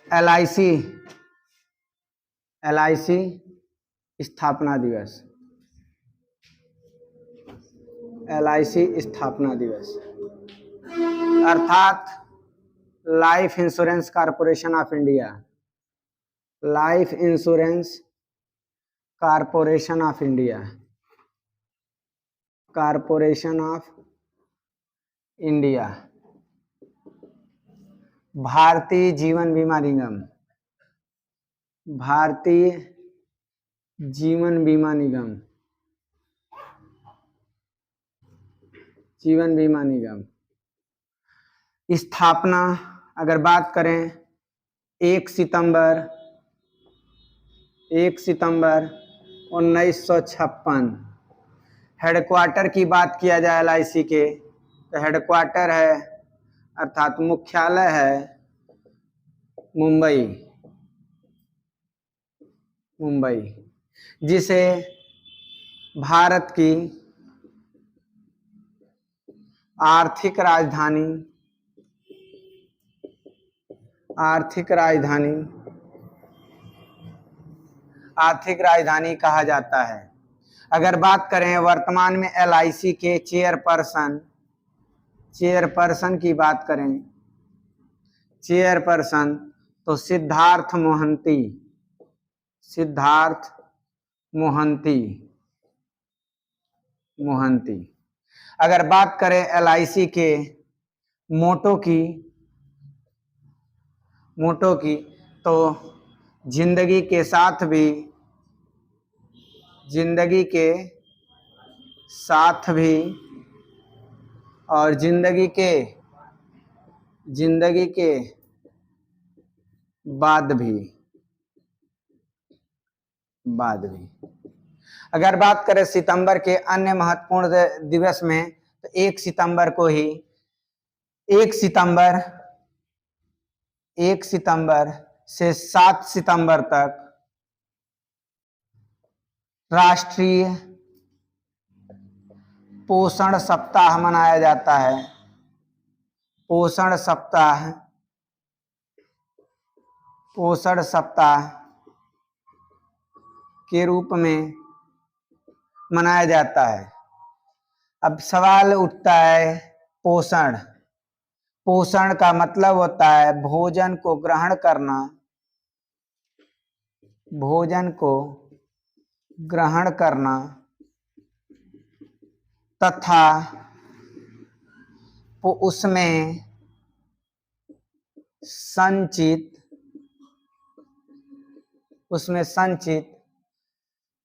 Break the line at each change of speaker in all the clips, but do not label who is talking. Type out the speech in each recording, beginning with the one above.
LIC LIC स्थापना दिवस, LIC स्थापना दिवस, अर्थात life insurance corporation of India, life insurance corporation of India, corporation of India, Bharatiya Jeevan बीमा निगम, भारतीय जीवन बीमा निगम, जीवन बीमा निगम स्थापना अगर बात करें 1 सितंबर 1956। हेडक्वार्टर की बात किया जाए LIC के तो हेडक्वार्टर है अर्थात मुख्यालय है मुंबई, मुंबई, जिसे भारत की आर्थिक राजधानी, आर्थिक राजधानी कहा जाता है। अगर बात करें वर्तमान में LIC के चेयरपर्सन की बात करें, चेयरपर्सन तो सिद्धार्थ मोहंती। अगर बात करें LIC के मोटो की तो जिंदगी के साथ भी और जिंदगी के बाद भी। अगर बात करें सितंबर के अन्य महत्वपूर्ण दिवस में तो 1 सितंबर से 7 सितंबर तक राष्ट्रीय पोषण सप्ताह मनाया जाता है। पोषण सप्ताह के रूप में मनाया जाता है। अब सवाल उठता है पोषण का मतलब होता है भोजन को ग्रहण करना तथा उसमें संचित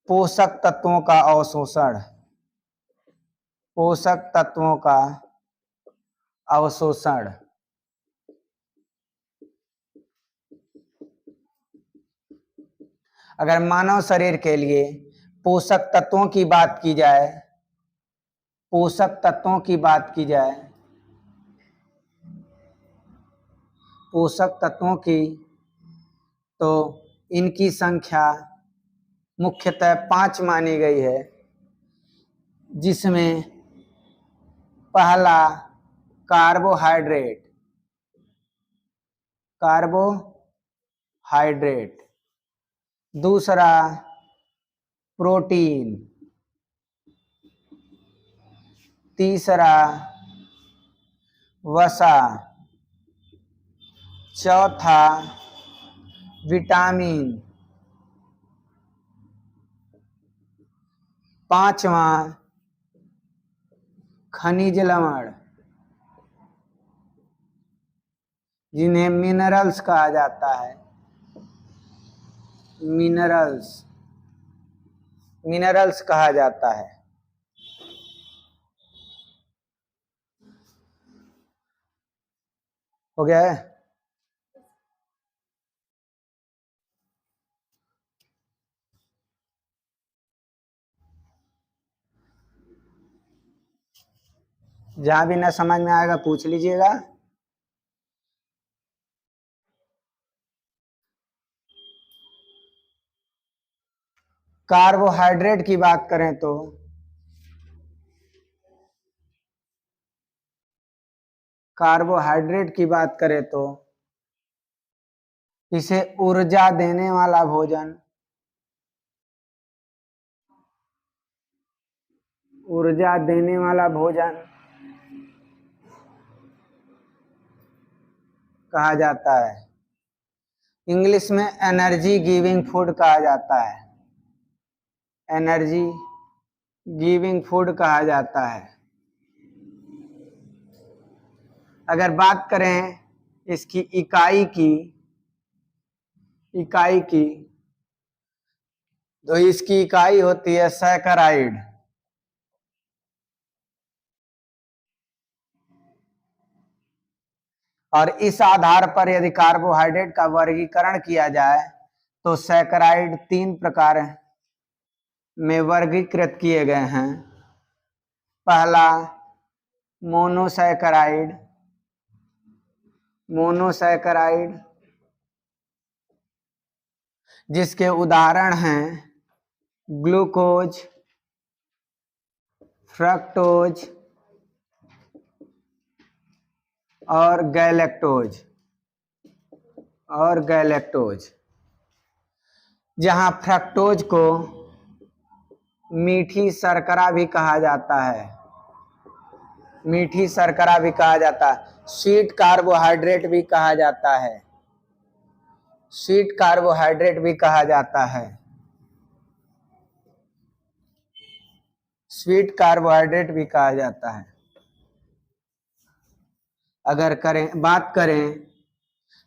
पोषक तत्वों का अवशोषण। अगर मानव शरीर के लिए पोषक तत्वों की बात की जाए तो इनकी संख्या मुख्यतः 5 मानी गई है, जिसमें पहला कार्बोहाइड्रेट, दूसरा प्रोटीन, तीसरा वसा, चौथा विटामिन, पांचवा खनिज लवण जिन्हें मिनरल्स कहा जाता है। मिनरल्स कहा जाता है। हो गया है? जहां भी ना समझ में आएगा पूछ लीजिएगा। कार्बोहाइड्रेट की बात करें तो इसे ऊर्जा देने वाला भोजन, ऊर्जा देने वाला भोजन कहा जाता है। इंग्लिश में एनर्जी गिविंग फूड कहा जाता है, एनर्जी गिविंग फूड कहा जाता है। अगर बात करें इसकी इकाई की तो इसकी इकाई होती है सैकराइड। और इस आधार पर यदि कार्बोहाइड्रेट का वर्गीकरण किया जाए तो सैकराइड 3 प्रकार में वर्गीकृत किए गए हैं। पहला मोनोसैकराइड, जिसके उदाहरण हैं ग्लूकोज, फ्रक्टोज और गैलेक्टोज। जहां फ्रक्टोज को मीठी शर्करा भी कहा जाता है, स्वीट कार्बोहाइड्रेट भी कहा जाता है, अगर बात करें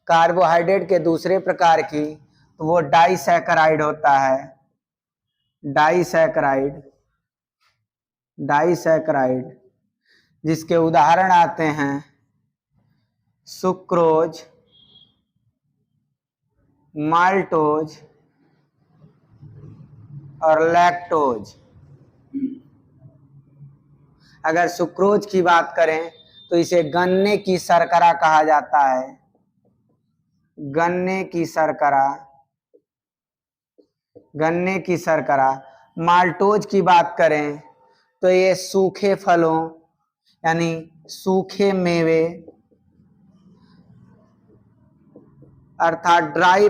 कार्बोहाइड्रेट के दूसरे प्रकार की तो वो डाइसैकराइड होता है। डाइसैकराइड जिसके उदाहरण आते हैं सुक्रोज, माल्टोज और लैक्टोज। अगर सुक्रोज की बात करें तो इसे गन्ने की शर्करा कहा जाता है, गन्ने की शर्करा। माल्टोज की बात करें तो ये सूखे फलों यानी सूखे मेवे अर्थात ड्राई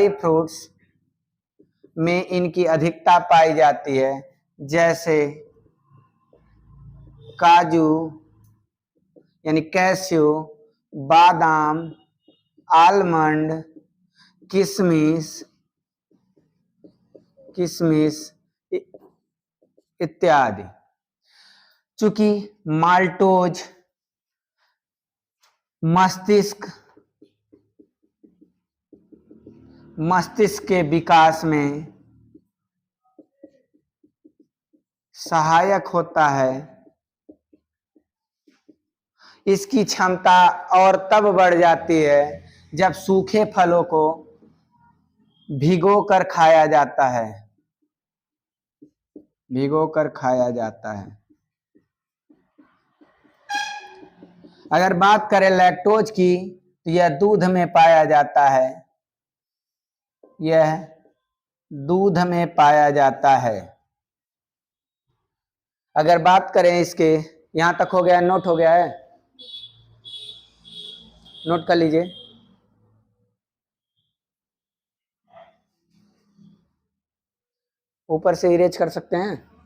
फ्रूट्स में इनकी अधिकता पाई जाती है, जैसे काजू यानी कैस्यू, बादाम, आलमंड, किशमिश इत्यादि। चूंकि माल्टोज मस्तिष्क के विकास में सहायक होता है, इसकी क्षमता और तब बढ़ जाती है जब सूखे फलों को भिगोकर खाया जाता है। अगर बात करें लैक्टोज की तो यह दूध में पाया जाता है, अगर बात करें इसके, यहां तक हो गया, नोट हो गया है, नोट कर लीजिए। ऊपर से इरेज कर सकते हैं।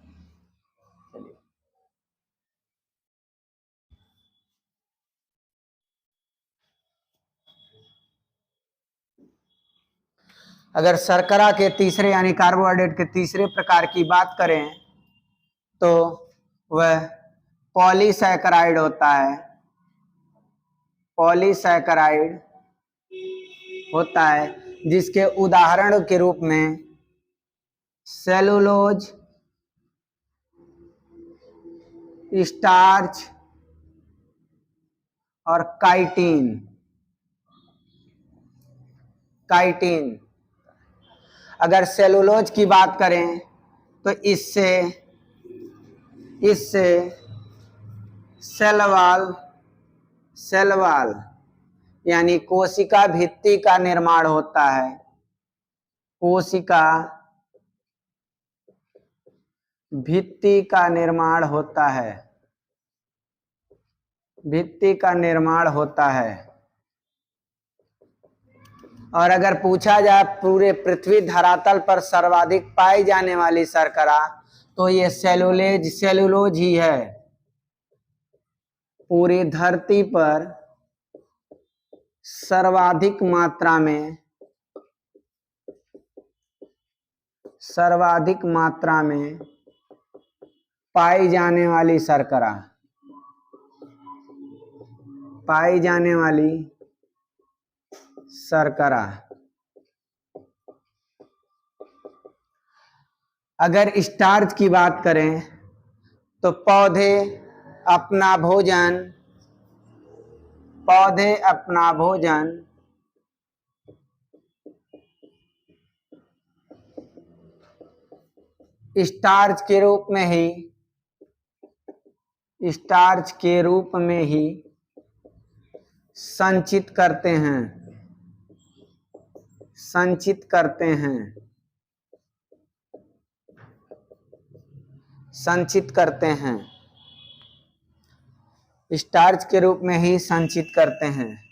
अगर शर्करा के तीसरे यानी कार्बोहाइड्रेट के तीसरे प्रकार की बात करें तो वह पॉलीसैकराइड होता है, जिसके उदाहरण के रूप में सेलुलोज, स्टार्च और काइटिन। अगर सेलुलोज की बात करें तो इससे सेल वॉल यानी कोशिका भित्ति का निर्माण होता है, भित्ति का निर्माण होता है। और अगर पूछा जाए पूरे पृथ्वी धरातल पर सर्वाधिक पाई जाने वाली शर्करा, तो ये सेलुलोज ही है। पूरी धरती पर सर्वाधिक मात्रा में पाई जाने वाली शर्करा, अगर स्टार्च की बात करें तो पौधे अपना भोजन स्टार्च के रूप में ही संचित करते हैं, स्टार्च के रूप में ही संचित करते हैं।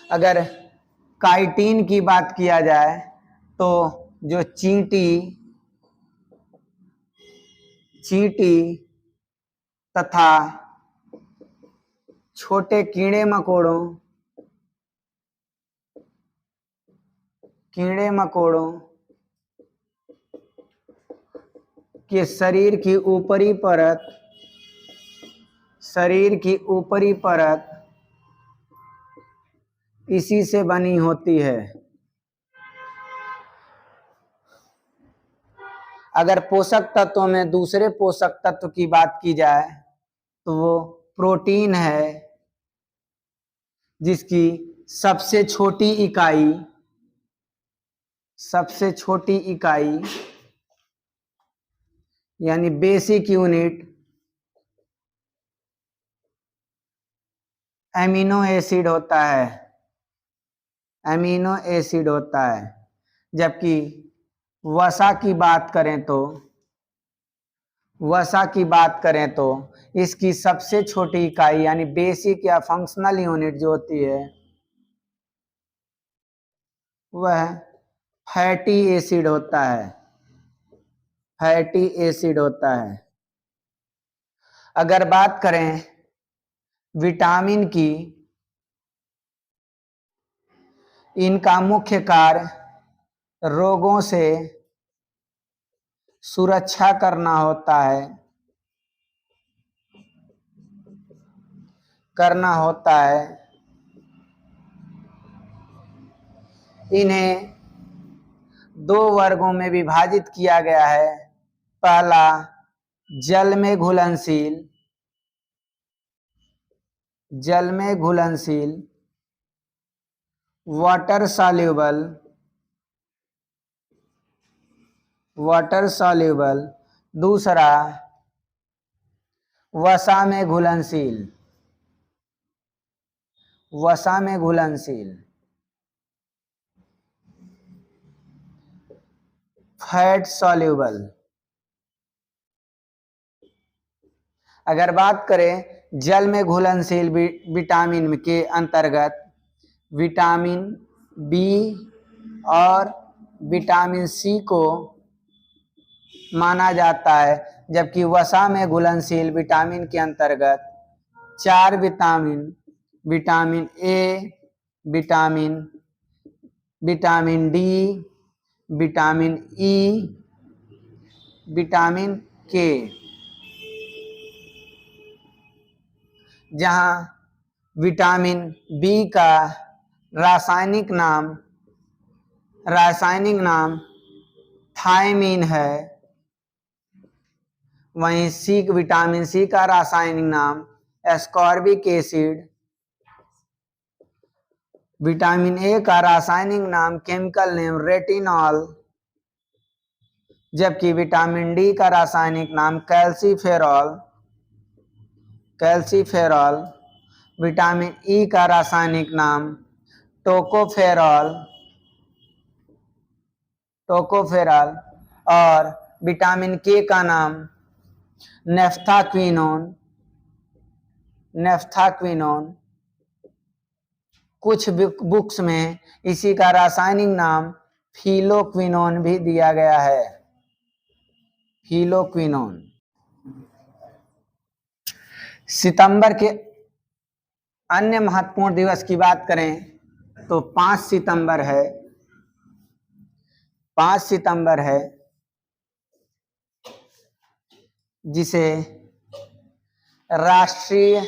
अगर काइटिन की बात किया जाए तो जो चींटी तथा छोटे कीड़े मकोड़ों के शरीर की ऊपरी परत इसी से बनी होती है। अगर पोषक तत्वों में दूसरे पोषक तत्व की बात की जाए तो वो प्रोटीन है, जिसकी सबसे छोटी इकाई यानी बेसिक यूनिट एमिनो एसिड होता है। जबकि वसा की बात करें तो इसकी सबसे छोटी इकाई यानी बेसिक या फंक्शनल यूनिट जो होती है वह फैटी एसिड होता है। अगर बात करें विटामिन की, इनका मुख्य कार्य रोगों से सुरक्षा करना होता है। इन्हें 2 वर्गों में विभाजित किया गया है। पहला जल में घुलनशील वाटर सॉल्यूबल, दूसरा वसा में घुलनशील फैट सॉल्यूबल। अगर बात करें जल में घुलनशील विटामिन के अंतर्गत विटामिन बी और विटामिन सी को माना जाता है, जबकि वसा में घुलनशील विटामिन के अंतर्गत 4 vitamin A, vitamin D, vitamin E, vitamin के, जहां विटामिन बी का रासायनिक नाम थायमीन है, वहीं विटामिन सी का रासायनिक नाम एस्कॉर्बिक एसिड, विटामिन ए का रासायनिक नाम केमिकल नेम रेटिनॉल, जबकि विटामिन डी का रासायनिक नाम कैल्सीफेरॉल, विटामिन ई का रासायनिक नाम टोकोफेरॉल, टोकोफेरॉल, और विटामिन के का नाम नेफ्थाक्विनोन, नेफ्थाक्विनोन। कुछ बुक्स में इसी का रासायनिक नाम फिलोक्विनोन भी दिया गया है, फिलोक्विनोन। सितंबर के अन्य महत्वपूर्ण दिवस की बात करें तो 5 सितंबर है, 5 सितंबर है, जिसे राष्ट्रीय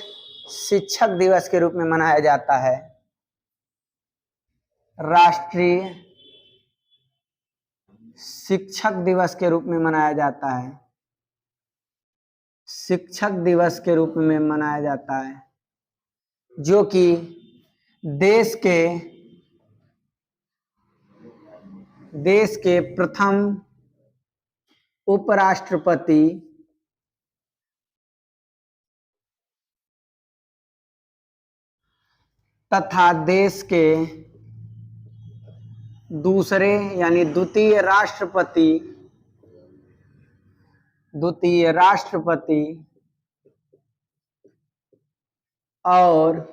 शिक्षक दिवस के रूप में मनाया जाता है, राष्ट्रीय शिक्षक दिवस के रूप में मनाया जाता है, शिक्षक दिवस के रूप में मनाया जाता है, जो कि देश के प्रथम उपराष्ट्रपति तथा देश के दूसरे यानी द्वितीय राष्ट्रपति और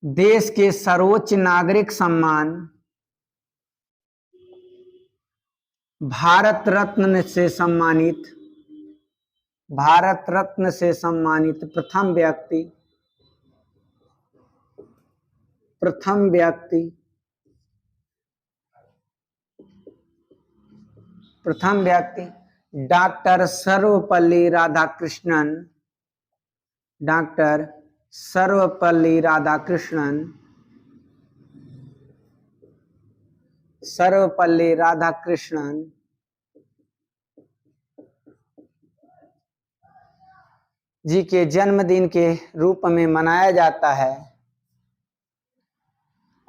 देश के सर्वोच्च नागरिक सम्मान भारत रत्न से सम्मानित प्रथम व्यक्ति डॉक्टर सर्वपल्ली राधाकृष्णन, डॉक्टर सर्वपल्ली राधाकृष्णन जी के जन्मदिन के रूप में मनाया जाता है।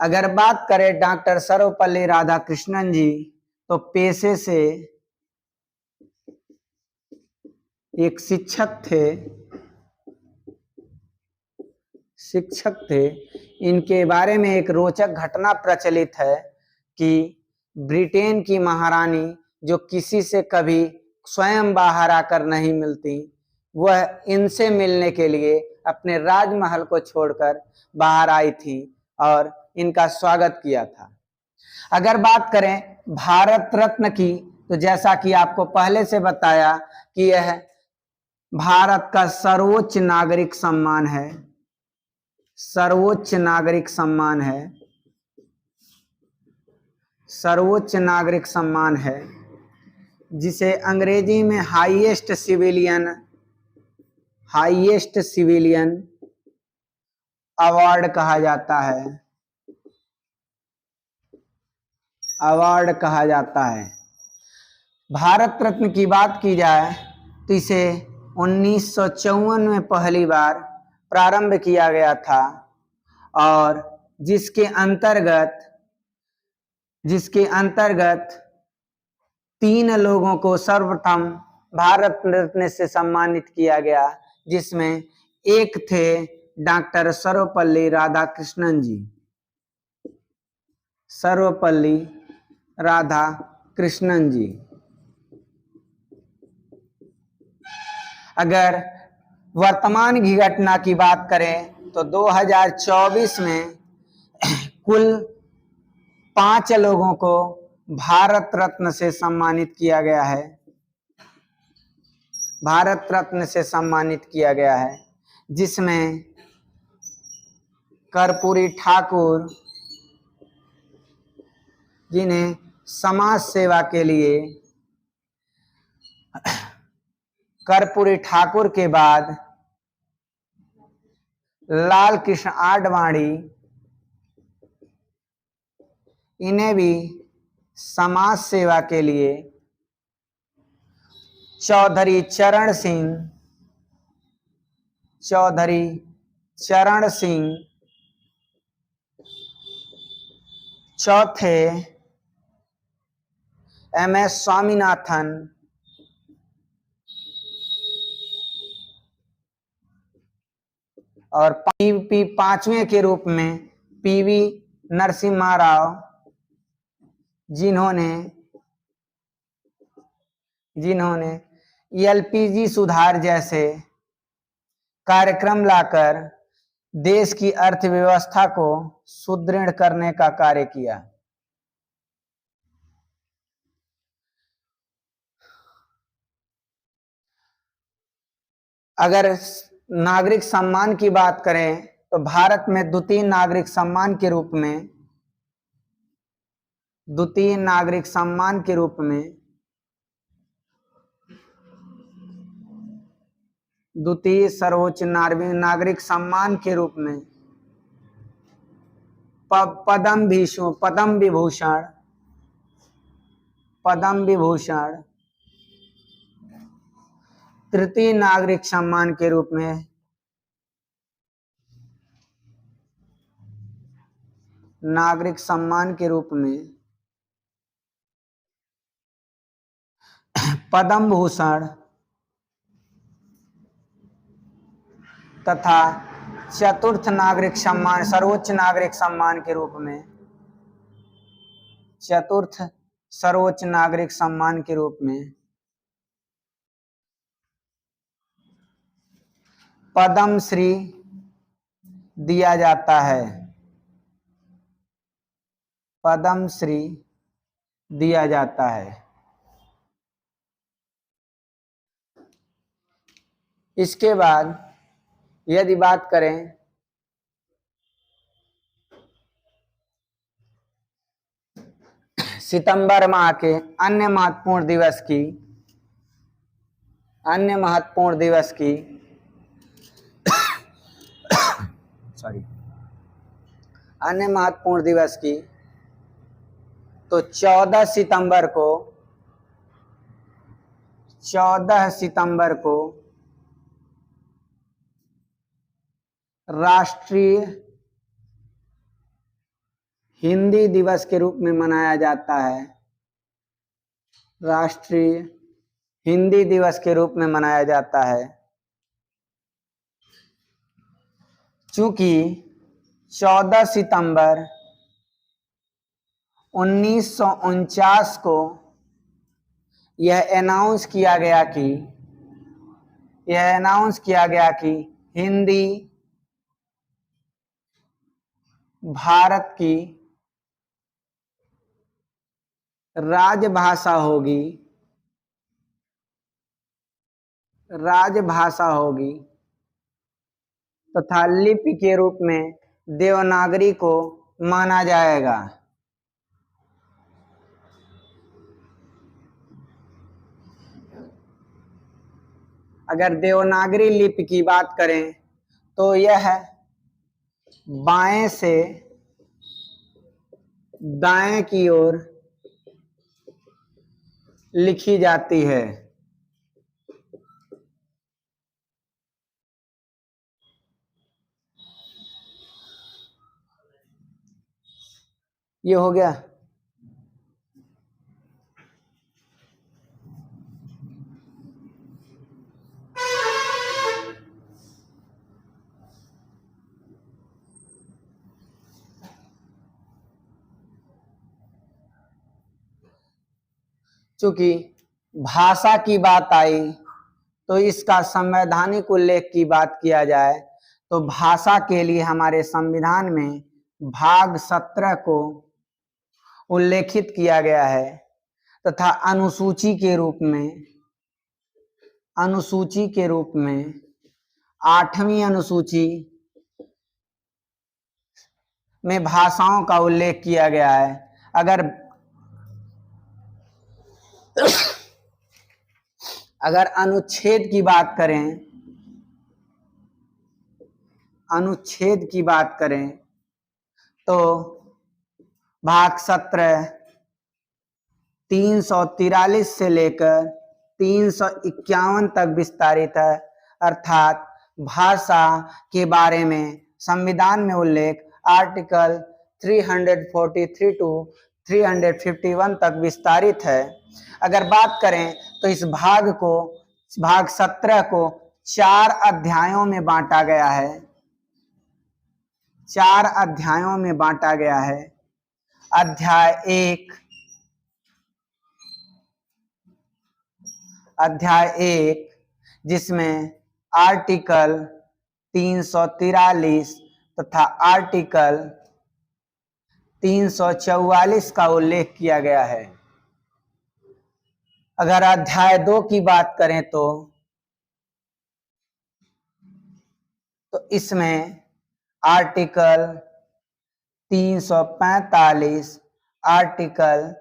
अगर बात करें डॉक्टर सर्वपल्ली राधाकृष्णन जी, तो पेशे से एक शिक्षक थे। इनके बारे में एक रोचक घटना प्रचलित है कि ब्रिटेन की महारानी, जो किसी से कभी स्वयं बाहर आकर नहीं मिलती, वह इनसे मिलने के लिए अपने राजमहल को छोड़कर बाहर आई थी और इनका स्वागत किया था। अगर बात करें भारत रत्न की, तो जैसा कि आपको पहले से बताया कि यह भारत का सर्वोच्च नागरिक सम्मान है, सर्वोच्च नागरिक सम्मान है, जिसे अंग्रेजी में हाईएस्ट सिविलियन अवार्ड कहा जाता है। भारत रत्न की बात की जाए तो इसे 1954 में पहली बार प्रारंभ किया गया था और जिसके अंतर्गत 3 लोगों को सर्वप्रथम भारत रत्न से सम्मानित किया गया, जिसमें एक थे डॉक्टर सर्वपल्ली राधाकृष्णन जी, अगर वर्तमान की घटना की बात करें तो 2024 में कुल 5 लोगों को भारत रत्न से सम्मानित किया गया है, जिसमें कर्पूरी ठाकुर, जिन्हें समाज सेवा के लिए, कर्पूरी ठाकुर के बाद लाल कृष्ण आडवाणी, इन्हें भी समाज सेवा के लिए चौधरी चरण सिंह, चौथे MS स्वामीनाथन, और पीपी 5वें के रूप में पीवी नरसिम्हा राव, जिन्होंने एलपीजी सुधार जैसे कार्यक्रम लाकर देश की अर्थव्यवस्था को सुदृढ़ करने का कार्य किया। अगर नागरिक सम्मान की बात करें तो भारत में द्वितीय नागरिक सम्मान के रूप में द्वितीय सर्वोच्च नागरिक सम्मान के रूप में पद्म विभूषण, तृतीय नागरिक सम्मान के रूप में पद्म भूषण तथा चतुर्थ नागरिक सम्मान, सर्वोच्च नागरिक सम्मान के रूप में पद्म श्री दिया जाता है। इसके बाद यदि बात करें सितंबर माह के अन्य महत्वपूर्ण दिवस की तो 14 सितंबर को राष्ट्रीय हिंदी दिवस के रूप में मनाया जाता है। चूंकि 14 सितंबर 1949 को यह अनाउंस किया गया कि हिंदी भारत की राजभाषा होगी तथा लिपि के रूप में देवनागरी को माना जाएगा। अगर देवनागरी लिपि की बात करें तो यह बाएं से दाएं की ओर लिखी जाती है। ये हो गया। चूंकि भाषा की बात आई तो इसका संवैधानिक उल्लेख की बात किया जाए तो भाषा के लिए हमारे संविधान में भाग 17 को उल्लेखित किया गया है तथा अनुसूची के रूप में 8वीं अनुसूची में भाषाओं का उल्लेख किया गया है। अगर अनुच्छेद की बात करें तो भाग 17 343 से लेकर 351 तक विस्तारित है। अर्थात भाषा के बारे में संविधान में उल्लेख आर्टिकल 343 टू 351 तक विस्तारित है। अगर बात करें तो इस भाग 17 को 4 अध्यायों में बांटा गया है। 4 अध्यायों में बांटा गया है। अध्याय 1 जिसमें आर्टिकल 343 तथा आर्टिकल 344 का उल्लेख किया गया है। अगर अध्याय 2 की बात करें तो इसमें आर्टिकल 345, आर्टिकल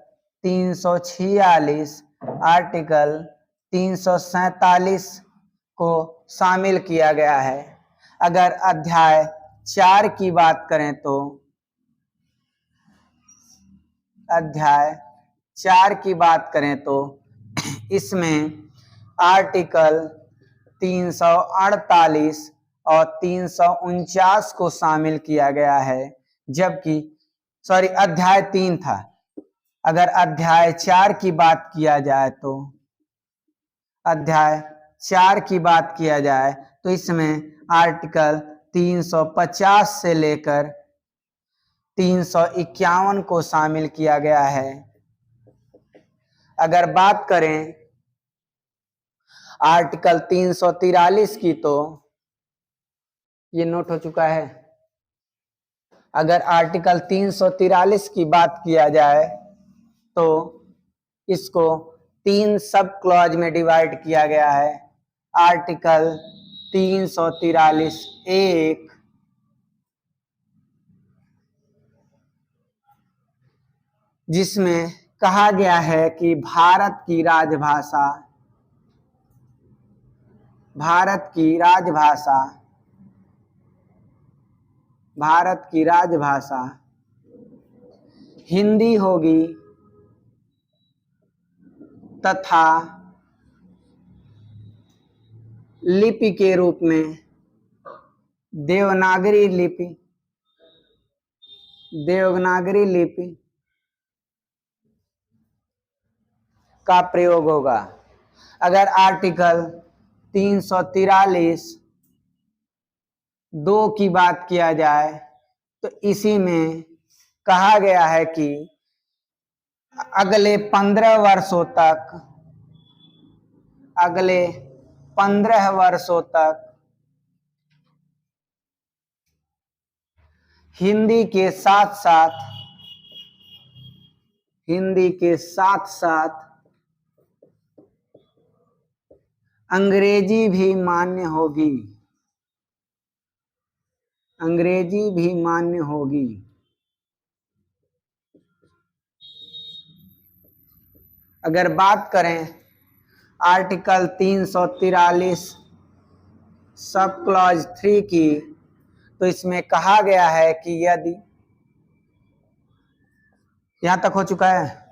346, आर्टिकल 347 को शामिल किया गया है। अगर अध्याय 4 की बात करें तो अध्याय 4 की बात करें तो इसमें आर्टिकल 348 और 349 को शामिल किया गया है, जबकि अध्याय 3 था। अगर अध्याय 4 की बात किया जाए तो अध्याय 4 की बात किया जाए तो इसमें आर्टिकल 350 से लेकर 351 को शामिल किया गया है। अगर बात करें आर्टिकल 343 की तो ये नोट हो चुका है। अगर आर्टिकल 343 की बात किया जाए तो इसको 3 सब क्लॉज में डिवाइड किया गया है। आर्टिकल 343 1, जिसमें कहा गया है कि भारत की राजभाषा हिंदी होगी तथा लिपि के रूप में देवनागरी लिपि का प्रयोग होगा। अगर आर्टिकल 343 2 की बात किया जाए तो इसी में कहा गया है कि अगले 15 वर्षों तक हिंदी के साथ साथ अंग्रेजी भी मान्य होगी। अगर बात करें आर्टिकल 343 सब क्लॉज 3 की तो इसमें कहा गया है कि यदि यहां तक हो चुका है।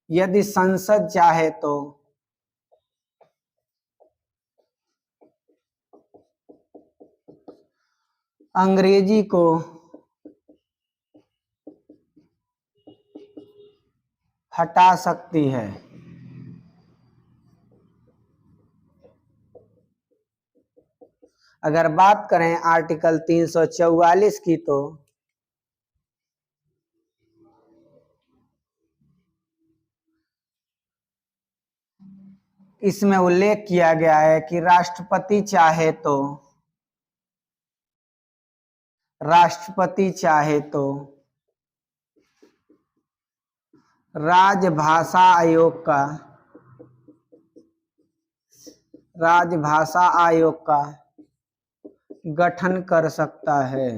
यदि संसद चाहे तो अंग्रेजी को हटा सकती है। अगर बात करें आर्टिकल 344 की तो इसमें उल्लेख किया गया है कि राष्ट्रपति चाहे तो राजभाषा आयोग का गठन कर सकता है।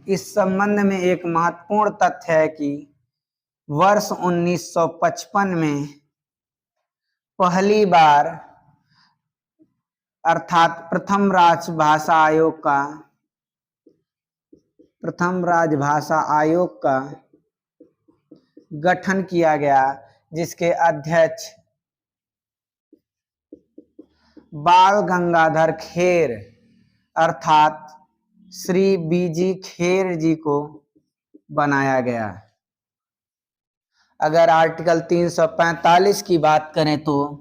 इस संबंध में एक महत्वपूर्ण तथ्य है कि वर्ष 1955 में पहली बार अर्थात प्रथम राजभाषा आयोग का गठन किया गया, जिसके अध्यक्ष बाल गंगाधर खेर अर्थात श्री बीजी खेर जी को बनाया गया। अगर आर्टिकल 345 की बात करें तो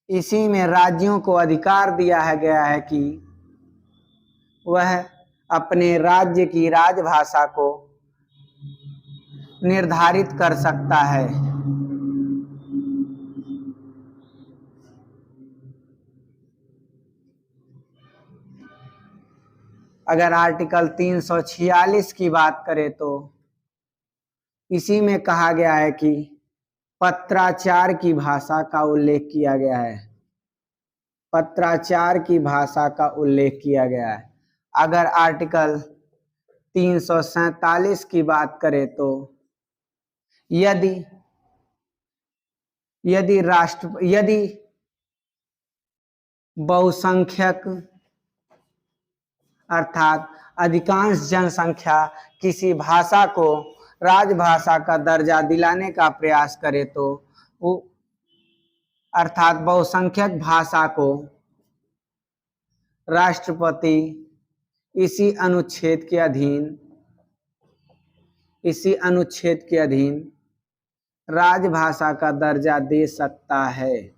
इसी में राज्यों को अधिकार दिया गया है कि वह अपने राज्य की राजभाषा को निर्धारित कर सकता है। अगर आर्टिकल 346 की बात करें तो इसी में कहा गया है कि पत्राचार की भाषा का उल्लेख किया गया है। पत्राचार की भाषा का उल्लेख किया गया है। अगर आर्टिकल 347 की बात करें तो यदि बहुसंख्यक अर्थात अधिकांश जनसंख्या किसी भाषा को राजभाषा का दर्जा दिलाने का प्रयास करे तो अर्थात बहुसंख्यक भाषा को राष्ट्रपति इसी अनुच्छेद के अधीन राजभाषा का दर्जा दे सकता है।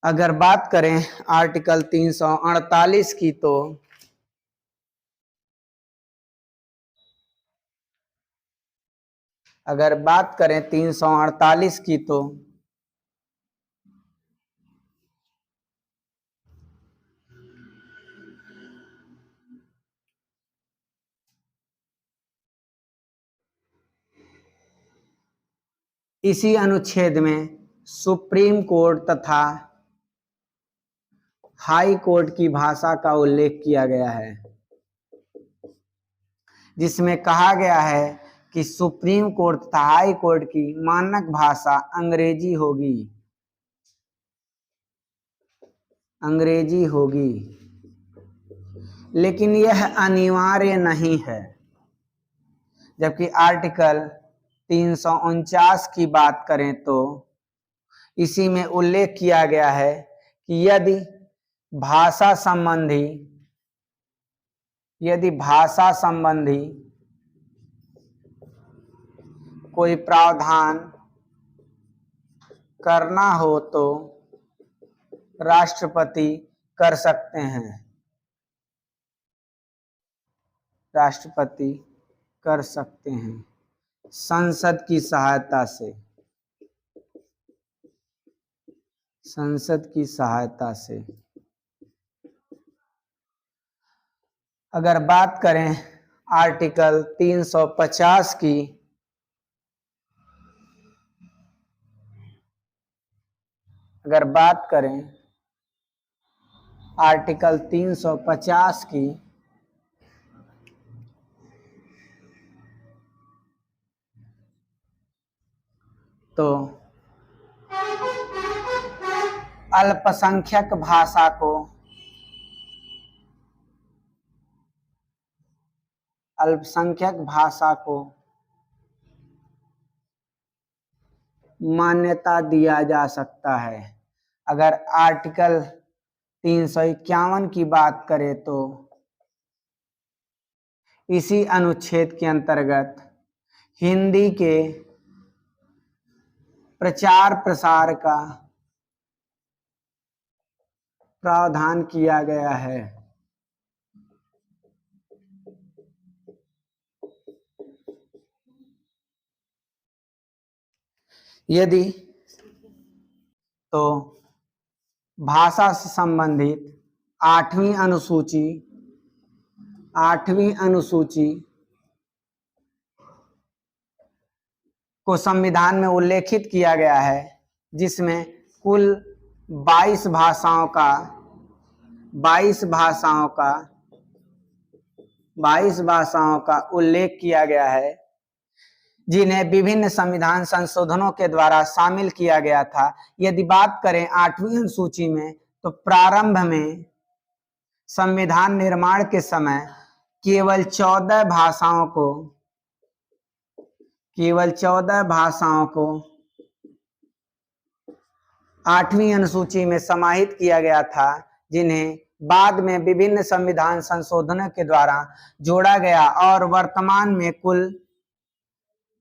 अगर बात करें आर्टिकल 348 की तो इसी अनुच्छेद में सुप्रीम कोर्ट तथा हाई कोर्ट की भाषा का उल्लेख किया गया है, जिसमें कहा गया है कि सुप्रीम कोर्ट तथा हाई कोर्ट की मानक भाषा अंग्रेजी होगी, लेकिन यह अनिवार्य नहीं है। जबकि आर्टिकल 349 की बात करें तो इसी में उल्लेख किया गया है कि यदि भाषा संबंधी कोई प्रावधान करना हो तो राष्ट्रपति कर सकते हैं। संसद की सहायता से। अगर बात करें आर्टिकल 350 की तो अल्पसंख्यक भाषा को मान्यता दिया जा सकता है। अगर आर्टिकल 351 की बात करें तो इसी अनुच्छेद के अंतर्गत हिंदी के प्रचार प्रसार का प्रावधान किया गया है। यदि तो भाषा से संबंधित आठवीं अनुसूची को संविधान में उल्लेखित किया गया है, जिसमें कुल 22 भाषाओं का उल्लेख किया गया है, जिन्हें विभिन्न संविधान संशोधनों के द्वारा शामिल किया गया था। यदि बात करें 8वीं अनुसूची में, तो प्रारंभ में संविधान निर्माण के समय केवल 14 भाषाओं को 8वीं अनुसूची में समाहित किया गया था, जिन्हें बाद में विभिन्न संविधान संशोधनों के द्वारा जोड़ा गया और वर्तमान में कुल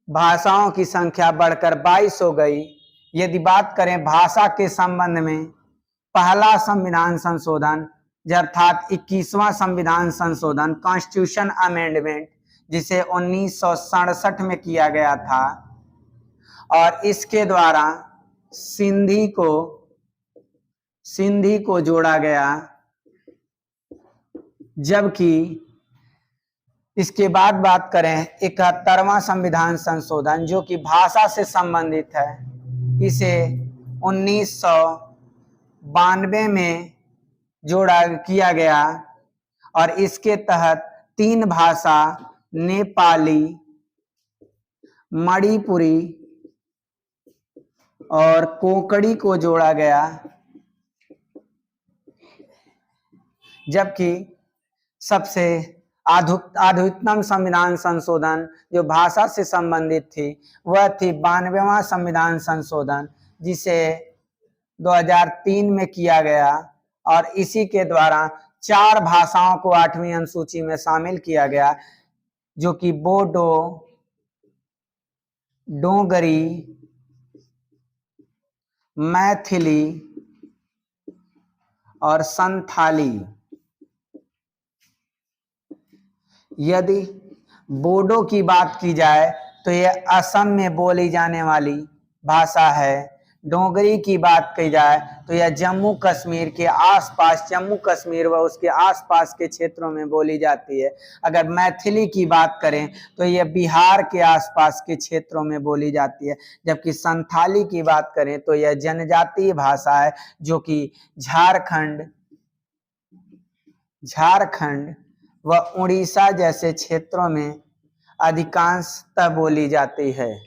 भाषाओं की संख्या बढ़कर 22 हो गई। यदि बात करें भाषा के संबंध में, पहला संविधान संशोधन अर्थात 21वां संविधान संशोधन कॉन्स्टिट्यूशन अमेंडमेंट, जिसे 1967 में किया गया था, और इसके द्वारा सिंधी को जोड़ा गया। जबकि इसके बाद बात करें 71वां संविधान संशोधन, जो कि भाषा से संबंधित है, इसे 1992 में किया गया और इसके तहत 3 भाषा नेपाली, मणिपुरी और कोंकणी को जोड़ा गया। जबकि सबसे आधुनिकतम संविधान संशोधन जो भाषा से संबंधित थी, वह थी 92वां संविधान संशोधन, जिसे 2003 में किया गया और इसी के द्वारा 4 भाषाओं को 8वीं अनुसूची में शामिल किया गया, जो कि बोडो, डोगरी, मैथिली और संथाली। यदि बोडो की बात की जाए तो यह असम में बोली जाने वाली भाषा है। डोगरी की बात की जाए तो यह जम्मू कश्मीर के आसपास, जम्मू कश्मीर व उसके आसपास के क्षेत्रों में बोली जाती है। अगर मैथिली की बात करें तो यह बिहार के आसपास के क्षेत्रों में बोली जाती है। जबकि संथाली की बात करें तो यह जनजातीय भाषा है, जो कि झारखंड व उड़ीसा जैसे क्षेत्रों में अधिकांशतः बोली जाती है।